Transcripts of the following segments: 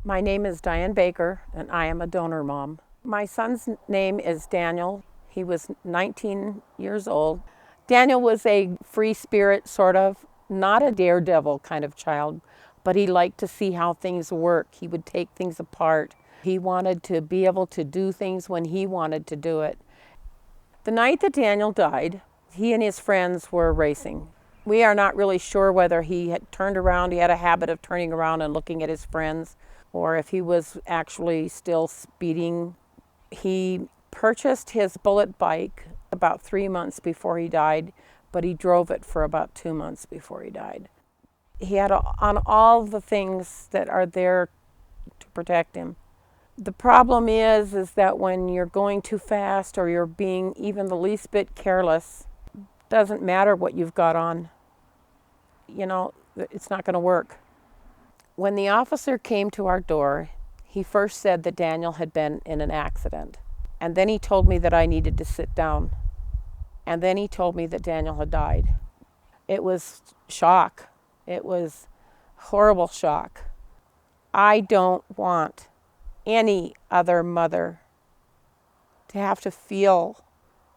My name is Diane Baker, and I am a donor mom. My son's name is Daniel. He was 19 years old. Daniel was a free spirit, sort of, not a daredevil kind of child, but he liked to see how things work. He would take things apart. He wanted to be able to do things when he wanted to do it. The night that Daniel died, he and his friends were racing. We are not really sure whether he had turned around. He had a habit of turning around and looking at his friends, or if he was actually still speeding. He purchased his bullet bike about 3 months before he died, but he drove it for about 2 months before he died. He had on all the things that are there to protect him. The problem is that when you're going too fast or you're being even the least bit careless, doesn't matter what you've got on. It's not going to work. When the officer came to our door, he first said that Daniel had been in an accident. And then he told me that I needed to sit down. And then he told me that Daniel had died. It was shock. It was horrible shock. I don't want any other mother to have to feel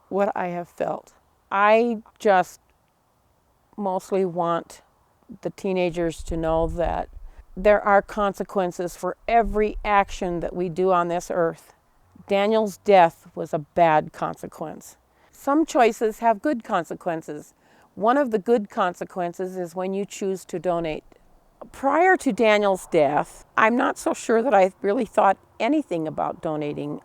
what I have felt. I just mostly want the teenagers to know that there are consequences for every action that we do on this earth. Daniel's death was a bad consequence. Some choices have good consequences. One of the good consequences is when you choose to donate. Prior to Daniel's death, I'm not so sure that I really thought anything about donating,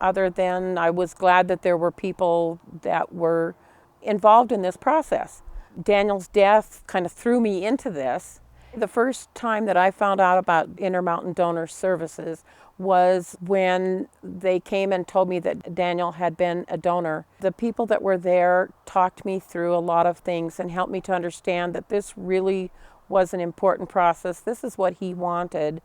other than I was glad that there were people that were involved in this process. Daniel's death kind of threw me into this. The first time that I found out about Intermountain Donor Services was when they came and told me that Daniel had been a donor. The people that were there talked me through a lot of things and helped me to understand that this really was an important process. This is what he wanted.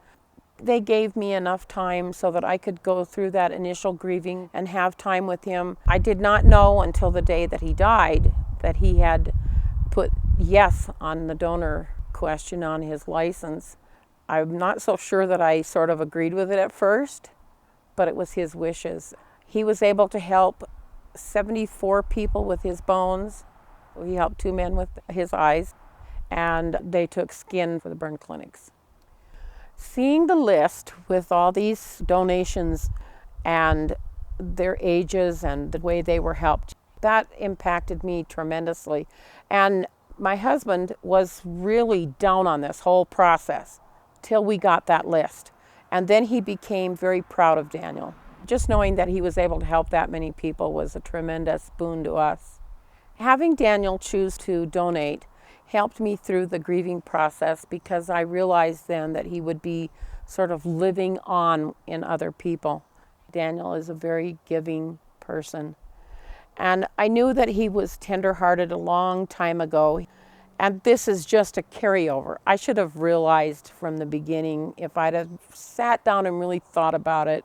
They gave me enough time so that I could go through that initial grieving and have time with him. I did not know until the day that he died that he had put yes on the donor question on his license. I'm not so sure that I sort of agreed with it at first, but it was his wishes. He was able to help 74 people with his bones. He helped 2 men with his eyes, and they took skin for the burn clinics. Seeing the list with all these donations and their ages and the way they were helped, that impacted me tremendously. And my husband was really down on this whole process till we got that list. And then he became very proud of Daniel. Just knowing that he was able to help that many people was a tremendous boon to us. Having Daniel choose to donate helped me through the grieving process, because I realized then that he would be sort of living on in other people. Daniel is a very giving person. And I knew that he was tender-hearted a long time ago. And this is just a carryover. I should have realized from the beginning, if I'd have sat down and really thought about it,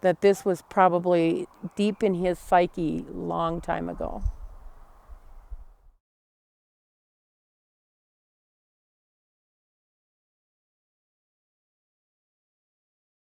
that this was probably deep in his psyche long time ago.